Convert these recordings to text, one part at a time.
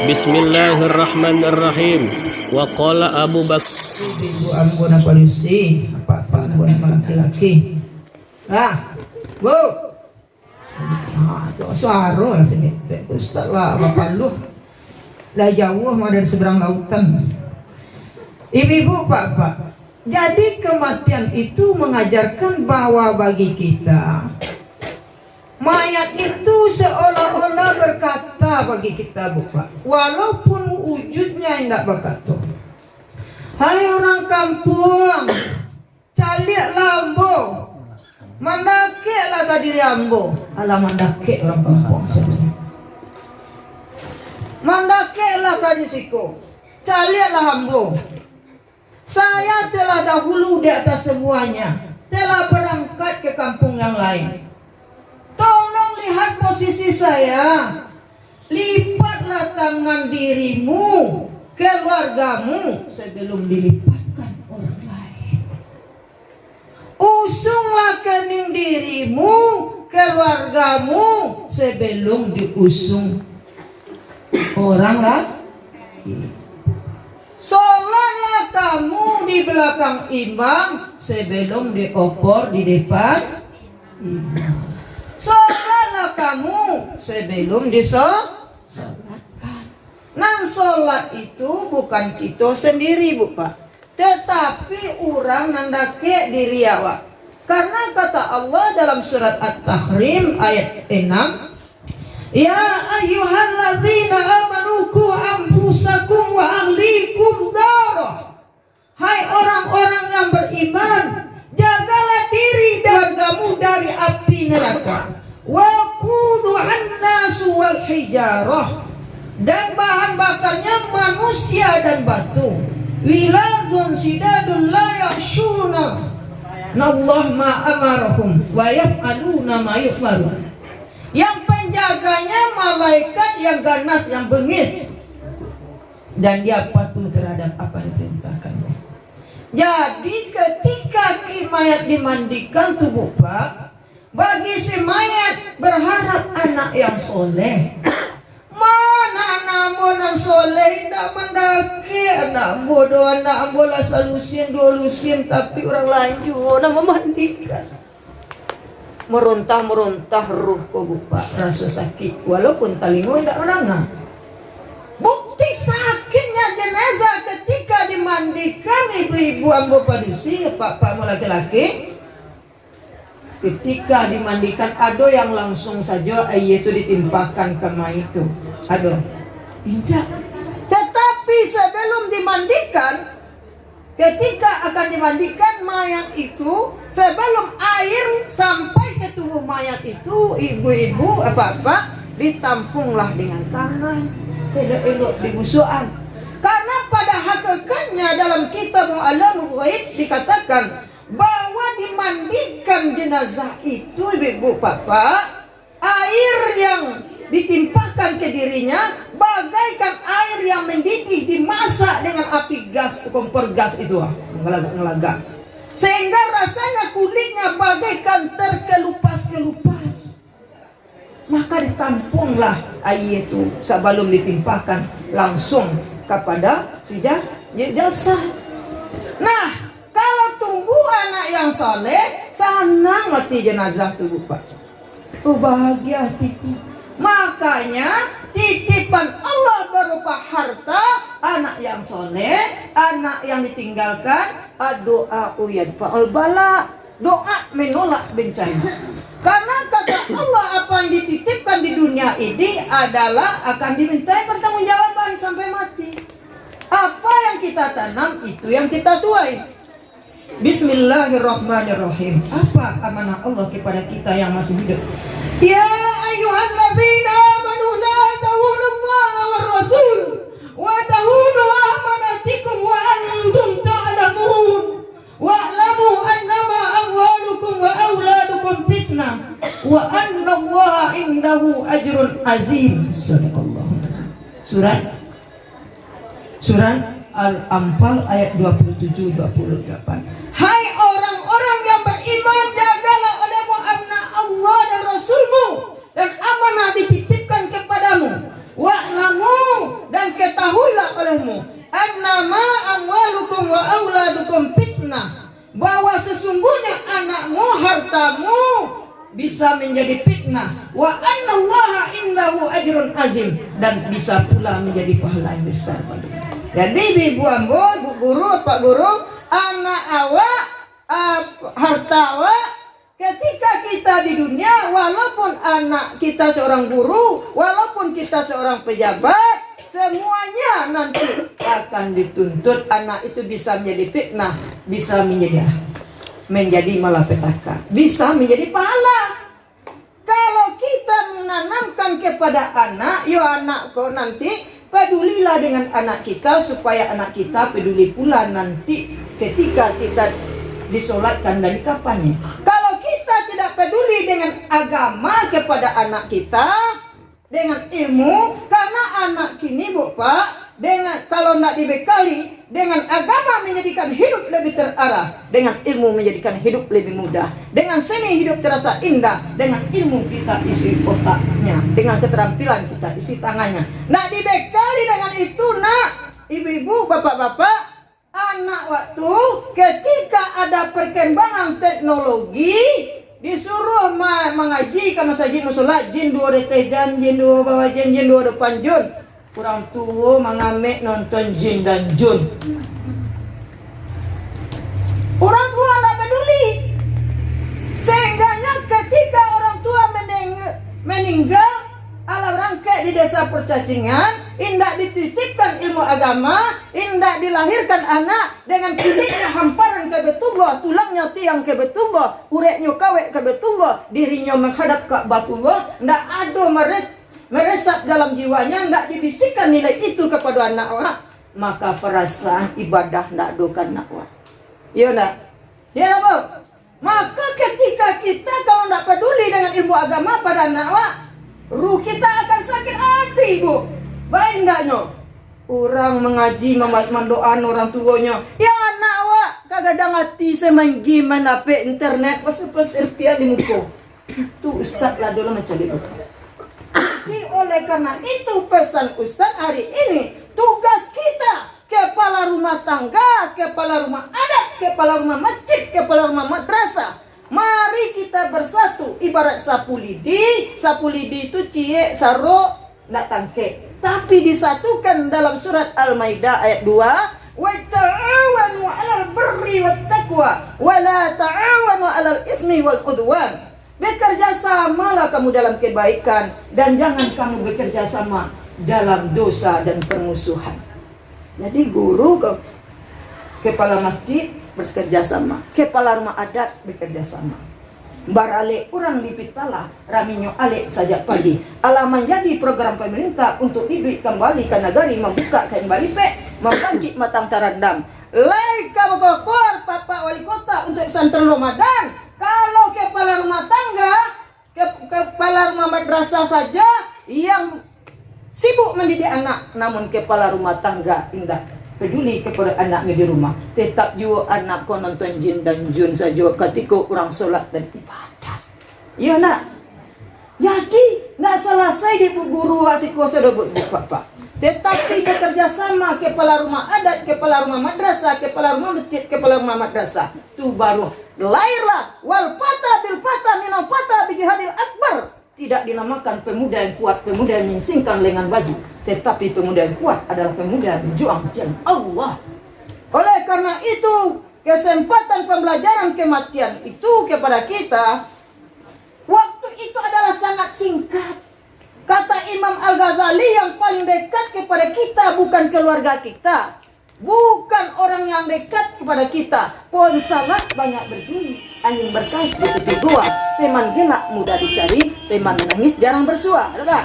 Bismillahirrahmanirrahim. Wa qala Abu Bakar. Ibu anggona polisi, apa anggona laki-laki. Nah, Bu. Tuh suara lah sini. Ustaz lah, bapak lu. Lah jauh mah dari seberang lautan. Ibu-ibu, Pak. Jadi kematian itu mengajarkan bahwa bagi kita mayat itu seolah-olah berkata bagi kita, Bapak, walaupun wujudnya tidak berkata. Hai orang kampung, caliak lambo, mandake lah tadi lambo. Alah mandake orang kampung sebenarnya. Mandake lah tadi siku, caliak lambo. Saya telah dahulu di atas semuanya, telah berangkat ke kampung yang lain. Tolong lihat posisi saya. Lipatlah tangan dirimu, keluargamu sebelum dilipatkan orang lain. Usunglah kening dirimu, keluargamu sebelum diusung orang lain. Sholatlah kamu di belakang imam sebelum diopor di depan imam. Sholatlah kamu sebelum disolatkan. Nah, sholat itu bukan kita sendiri, Bu Pak, tetapi orang nandake diri awak. Karena kata Allah dalam surat At-Tahrim ayat 6, ya ayyuhalladzina amanu qu anfusakum wa ahlikum darah. Hai orang-orang yang beriman, jagalah diri dan kamu dari api neraka. Wa quduhan nasu wal hijarah, dan bahan bakarnya manusia dan batu. Wilazun sidadun la yakhshuna Allah ma amarahum wa yaf'aluna ma yu'marun. Yang penjaganya malaikat yang ganas, yang bengis, dan dia patuh terhadap apa yang diperintahkan. Jadi ketika mayat dimandikan tubuh Pak, bagi si mayat berharap anak yang soleh. Mana anak yang soleh tidak mendaki, anak bodoh, anak bola salusin dua lusin, tapi orang lain juga nak memandikan. Merontah ruh ko Bapak, rasa sakit walaupun talingo tidak menangah. Bukti sakitnya jenazah ketika dimandikan ibu-ibu anggota padusi, pak-pak laki-laki. Ketika dimandikan ada yang langsung saja itu ditimpakan ke mayat itu. Ada. Tidak. Tetapi sebelum dimandikan, ketika akan dimandikan mayat itu, sebelum air sampai ke tubuh mayat itu, ibu-ibu apa-apa ditampunglah dengan tangan, tidak elok dibusukan. Karena pada hakikatnya dalam kitab Alamul Ghaib dikatakan bahwa dimandikan jenazah itu, ibu-ibu bapak, air yang ditimpakan ke dirinya bagaikan air yang mendidih dimasak dengan api gas, kompor gas itu ngelagak, sehingga rasanya kulitnya bagaikan terkelupas-kelupas. Maka ditampunglah air itu sebelum ditimpakan langsung kepada si jasad. Nah, kalau tunggu anak yang saleh, senang mati jenazah tubuh Pak. Oh, bahagia hatiku. Makanya titipan Allah berupa harta, anak yang soleh, anak yang ditinggalkan, doa yadfa'ul bala, doa menolak bencana. Karena kata Allah, apa yang dititipkan di dunia ini adalah akan dimintai pertanggungjawaban sampai mati. Apa yang kita tanam itu yang kita tuai. Bismillahirrahmanirrahim. Apa amanah Allah kepada kita yang masih hidup? Ya ayyuhalladzina amanu la tahunullaha war rasul wa tahunu amanatikum wa antum ta'lamun wa'lamu annama amwalukum wa auladukum fitnah wa annallaha indahu ajrun azim. Sadaqallahu Surat Al-Anfal ayat 27-28. Hai orang-orang yang beriman, jagalah olehmu amanah Allah dan Rasulmu dan amanah dititipkan kepadamu. Wa'lamu, dan kamu bisa menjadi fitnah. Wa annallaha indahu ajrun azim, dan bisa pula menjadi pahala yang besar bagimu. Jadi ibu ambo, bu guru, pak guru, anak awak, harta awak, ketika kita di dunia, walaupun anak kita seorang guru, walaupun kita seorang pejabat, semuanya nanti akan dituntut. Anak itu bisa menjadi fitnah, bisa menjadi malapetaka, bisa menjadi pahala. Kalau kita menanamkan kepada anak, yo anakku nanti pedulilah dengan anak kita, supaya anak kita peduli pula nanti ketika kita disolatkan dan kapan. Kalau kita tidak peduli dengan agama kepada anak kita, dengan ilmu, karena anak kini bu pak, dengan kalau tidak dibekali dengan agama menjadikan hidup lebih terarah, dengan ilmu menjadikan hidup lebih mudah, dengan seni hidup terasa indah, dengan ilmu kita isi otaknya, dengan keterampilan kita isi tangannya. Nak dibekali dengan itu nak, ibu-ibu, bapak-bapak, anak waktu ketika ada perkembangan teknologi, disuruh mengaji ke masjid musola, jin dua retejan, jin dua bawah jin dua depan jun. Orang tua mengamik nonton jin dan jun. Orang tua tidak peduli. Sehingganya ketika orang tua meninggal ala rangkai di desa percacingan, indak dititipkan ilmu agama, indak dilahirkan anak dengan kulitnya hamparan ke betullah, tulangnya tiang ke betullah, ureknya kawek ke betullah, dirinya menghadap ke batullah, ndak ada meresap dalam jiwanya, ndak dibisikkan nilai itu kepada anak awak, maka perasaan ibadah ndak dokan anak awak. Ya ndak? Ya Bu? Maka ketika kita kalau ndak peduli dengan ilmu agama pada anak awak, ruh kita akan sakit hati bu. Baik ndaknya orang mengaji mendoakan orang tuanya, ya anak awak kadang hati semain game main HP internet pas rupiah di muka. Itu ustaz lah dulu mencari itu. Jadi oleh karena itu pesan ustaz hari ini, tugas kita kepala rumah tangga, kepala rumah adat, kepala rumah masjid, kepala rumah madrasah, mari kita bersatu. Ibarat sapu lidi itu cie, saruk, ndak tangke, tapi disatukan dalam surat Al-Maidah ayat 2, wa ta'awanu 'alal birri wat taqwa wa la ta'awanu 'alal ismi wal udwan. Bekerja samalah kamu dalam kebaikan, dan jangan kamu bekerja sama dalam dosa dan permusuhan. Jadi guru, kepala masjid bekerja sama, kepala rumah adat bekerja sama. Barale orang di pitala, raminyo alik saja pagi. Alah menjadi program pemerintah untuk diduit kembali ke negari, membuka kembali membangkit matang tarandam. Laika bapak Bapak Wali Kota untuk pesantren Ramadan. Kalau kepala rumah tangga, kepala rumah madrasah saja yang sibuk mendidik anak, namun kepala rumah tangga tidak peduli kepada anaknya di rumah. Tetap juga anak kau nonton jin dan jun saja ketika orang solat dan ibadah. Ya nak. Jadi nak selesai di guru asiko sudah bapak. Tetapi bekerja sama kepala rumah adat, kepala rumah madrasah, kepala rumah masjid, kepala rumah madrasah. Itu baru lahirlah wal fata bil fata minal fata bi jihadil akbar. Tidak dinamakan pemuda yang kuat, pemuda yang menyingsingkan lengan baju, tetapi pemuda yang kuat adalah pemuda yang berjuang jalan Allah. Oleh karena itu, kesempatan pembelajaran kematian itu kepada kita, waktu itu adalah sangat singkat. Kata Imam Al-Ghazali, yang paling dekat kepada kita bukan keluarga kita, bukan orang yang dekat kepada kita. Pohon salak banyak berduri, angin berkait seperti gua. Teman gelak mudah dicari, teman menangis jarang bersua. Ada tak?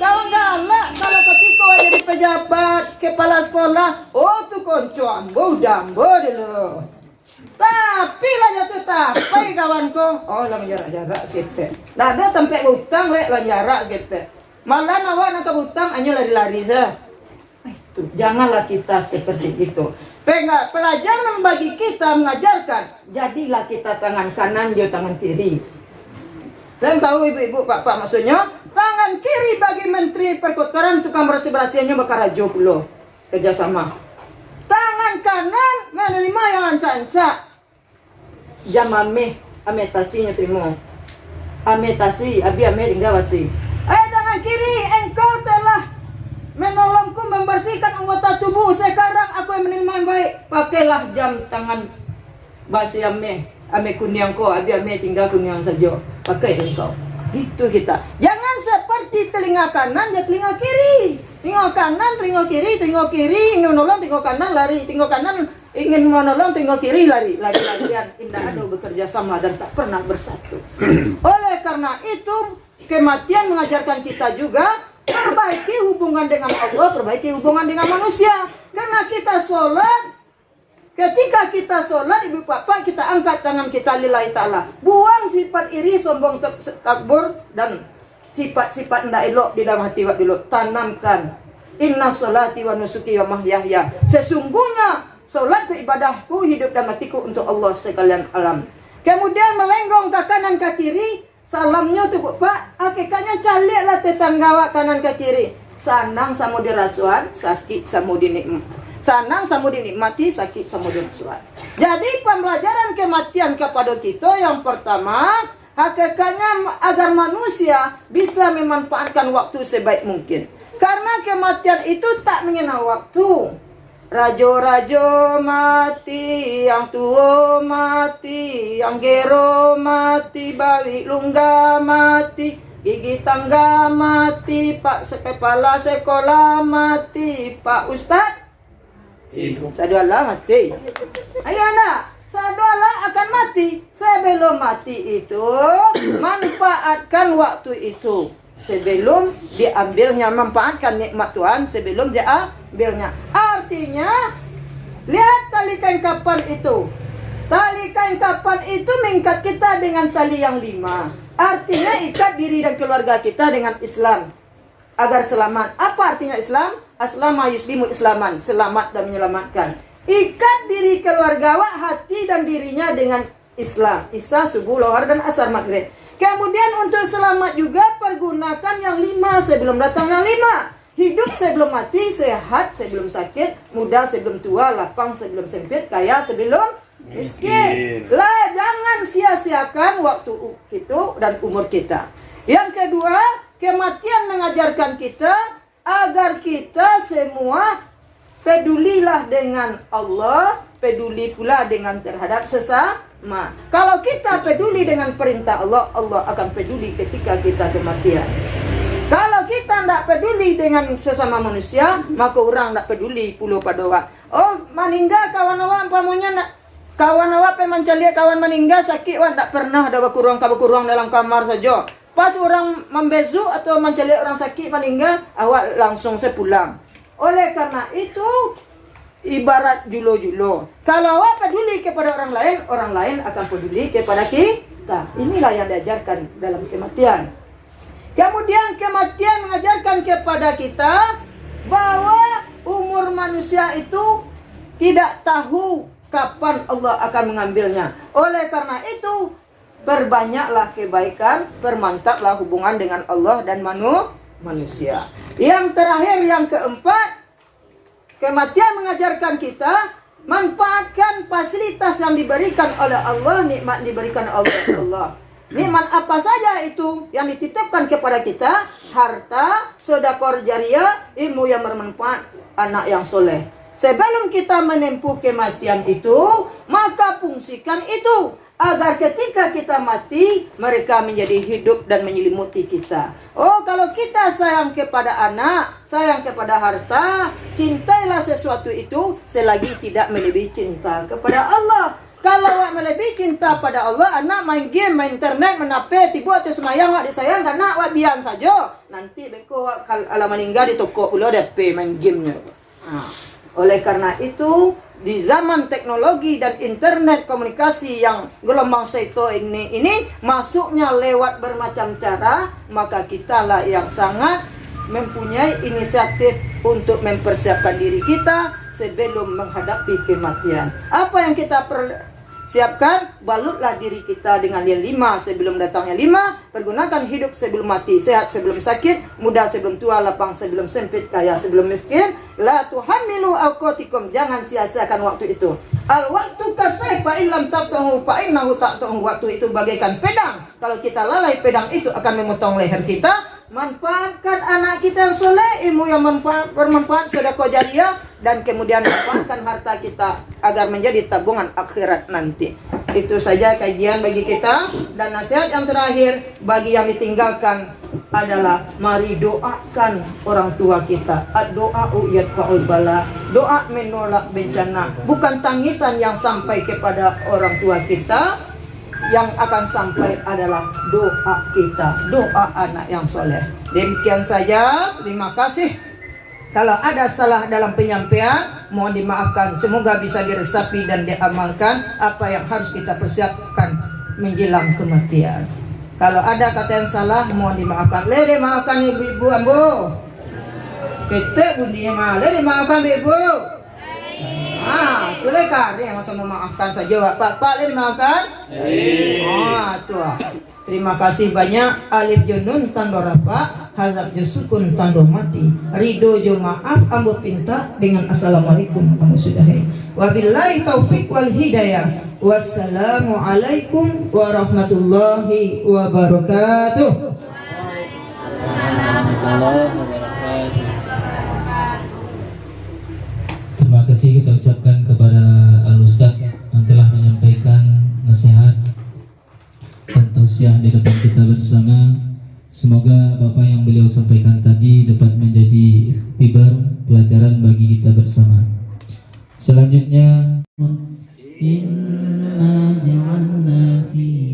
Kawan galak kalau ketika jadi pejabat, kepala sekolah, oh tuh konco ambo dambo dulu. Tapi lah jatuh tapi kawanku, oh lah jarak sikit. Nah ada tempat utang lek lah jarak sikit. Malah nawa nak utang hanya lari-lari saja. Itu janganlah kita seperti itu. Pelajaran bagi kita mengajarkan, jadilah kita tangan kanan, dia tangan kiri. Dan tahu ibu-ibu, pak-pak maksudnya, tangan kiri bagi menteri perkotaran, tukang bersih-bersihnya bakal rajo pula. Kerjasama. Tangan kanan menerima yang ancak-ancak. Jamameh ametasinya terima. Ametasi, abi amet inggawasi. Tangan kiri, engkau telah menolongku membersihkan anggota tubuh. Sekarang aku yang menerima yang baik. Pakailah jam tangan basi ame kuniang ko, abi ame tinggal kuniang saja. Pakai engkau. Gitu kita. Jangan seperti telinga kanan ya telinga kiri. Telinga kanan, telinga kiri, ingin menolong, telinga kanan lari, telinga kanan ingin menolong, telinga kiri lari. Lari-larian, indah ada bekerja sama dan tak pernah bersatu. Oleh karena itu, kematian mengajarkan kita juga perbaiki hubungan dengan Allah, perbaiki hubungan dengan manusia. Karena kita sholat, ketika kita sholat, ibu bapak, kita angkat tangan kita lillahi ta'ala. Buang sifat iri, sombong, takbur, dan sifat-sifat tidak elok di dalam hati dulu. Tanamkan. Inna sholati wa nusuki wa mahyaya. Sesungguhnya, sholat itu ibadahku, hidup dan matiku untuk Allah sekalian alam. Kemudian melenggong ke kanan ke kiri. Salamnya tuh Pak, hakikatnya caliaklah tetangga kanan ke kiri. Sanang samu dirasuan, sakit samu dinikmati. Sanang samu dinikmati, sakit samu dirasuan. Jadi pembelajaran kematian kepada kita yang pertama, hakikatnya agar manusia bisa memanfaatkan waktu sebaik mungkin. Karena kematian itu tak mengenal waktu. Rajo-rajo mati, yang tua mati, yang gero mati, bawi lungga mati, gigi tangga mati, pak kepala sekolah mati, pak ustad saduala mati. Ayo anak, saduala akan mati. Sebelum mati itu, manfaatkan waktu itu. Sebelum diambilnya, manfaatkan nikmat Tuhan sebelum diambilnya. Artinya, lihat tali kain kapan itu. Tali kain kapan itu mengikat kita dengan tali yang 5. Artinya ikat diri dan keluarga kita dengan Islam agar selamat. Apa artinya Islam? Aslama yuslimu islaman, selamat dan menyelamatkan. Ikat diri keluarga, hati dan dirinya dengan Islam. Isya, subuh, lohar dan asar maghrib. Kemudian untuk selamat juga pergunakan yang 5 sebelum datang yang 5. Hidup sebelum mati, sehat sebelum sakit, muda sebelum tua, lapang sebelum sempit, kaya sebelum miskin. Lah, jangan sia-siakan waktu itu dan umur kita. Yang kedua, kematian mengajarkan kita agar kita semua pedulilah dengan Allah, peduli pula dengan terhadap sesama. Kalau kita peduli dengan perintah Allah, Allah akan peduli ketika kita kematian. Kalau kita tidak peduli dengan sesama manusia, maka orang tidak peduli puluh pada awak. Oh, meninggal kawan awak, pamunya nak kawan awak pemancalia kawan meninggal sakit awak tidak pernah ada berkurang dalam kamar saja. Pas orang membezu atau mencalia orang sakit meninggal, awak langsung sepulang. Oleh karena itu, ibarat julo-julo. Kalau awak peduli kepada orang lain akan peduli kepada kita. Inilah yang diajarkan dalam kematian. Kemudian kematian mengajarkan kepada kita bahwa umur manusia itu tidak tahu kapan Allah akan mengambilnya. Oleh karena itu, perbanyaklah kebaikan, permantaplah hubungan dengan Allah dan manusia. Yang terakhir, yang keempat, kematian mengajarkan kita manfaatkan fasilitas yang diberikan oleh Allah, nikmat diberikan oleh Allah. Nikmat apa saja itu yang dititipkan kepada kita? Harta, sedekah jariah, ilmu yang bermanfaat, anak yang soleh. Sebelum kita menempuh kematian itu, maka fungsikan itu agar ketika kita mati, mereka menjadi hidup dan menyelimuti kita. Oh, kalau kita sayang kepada anak, sayang kepada harta, cintailah sesuatu itu selagi tidak melebihi cinta kepada Allah. Kalau awak melebihi cinta pada Allah, anak main game, main internet, main HP, tiba atau semayang, awak disayang, anak awak biang saja. Nanti beko kalau meninggal di toko pula ada HP main gamenya. Oleh karena itu, di zaman teknologi dan internet komunikasi yang gelombang seito ini masuknya lewat bermacam cara, maka kitalah yang sangat mempunyai inisiatif untuk mempersiapkan diri kita sebelum menghadapi kematian. Apa yang kita Siapkan, balutlah diri kita dengan yang 5 sebelum datangnya 5. Pergunakan hidup sebelum mati, sehat sebelum sakit, muda sebelum tua, lapang sebelum sempit, kaya sebelum miskin. La tuhamilu awqatikum, jangan sia-siakan waktu itu. Al waktu kasih fa illam taqtahu fa innahu taqtahu. Waktu itu bagaikan pedang. Kalau kita lalai, pedang itu akan memotong leher kita. Manfaatkan anak kita yang soleh, ilmu yang bermanfaat, sedekah jariah, dan kemudian manfaatkan harta kita agar menjadi tabungan akhirat nanti. Itu saja kajian bagi kita. Dan nasihat yang terakhir bagi yang ditinggalkan adalah mari doakan orang tua kita. Ad-doa'u yadfa'ul bala. Doa menolak bencana. Bukan tangisan yang sampai kepada orang tua kita. Yang akan sampai adalah doa kita, doa anak yang soleh. Demikian saja, terima kasih. Kalau ada salah dalam penyampaian, mohon dimaafkan. Semoga bisa diresapi dan diamalkan apa yang harus kita persiapkan menjelang kematian. Kalau ada kata yang salah, mohon dimaafkan. Lele maafkan ibu-ibu ambo. Kita bunyinya mah, lele maafkan ibu. Boleh kan? Yang masa memaafkan saja, Pak. Lele maafkan. Tuh. Terima kasih banyak. Alif junun tando rafa, hazab jusukun tando mati. Ridho jo maaf ambo pinta dengan assalamualaikum kamu sudahi. Wabillahi taufiq wal hidayah. Wassalamu alaikum warahmatullahi wabarakatuh. Terima kasih kita ucapkan kepada Al-Ustaz yang telah menyampaikan nasihat dan tausiah di depan kita bersama. Semoga apa yang beliau sampaikan tadi dapat menjadi ikhtibar pelajaran bagi kita bersama. Selanjutnya, inna ja'alna fi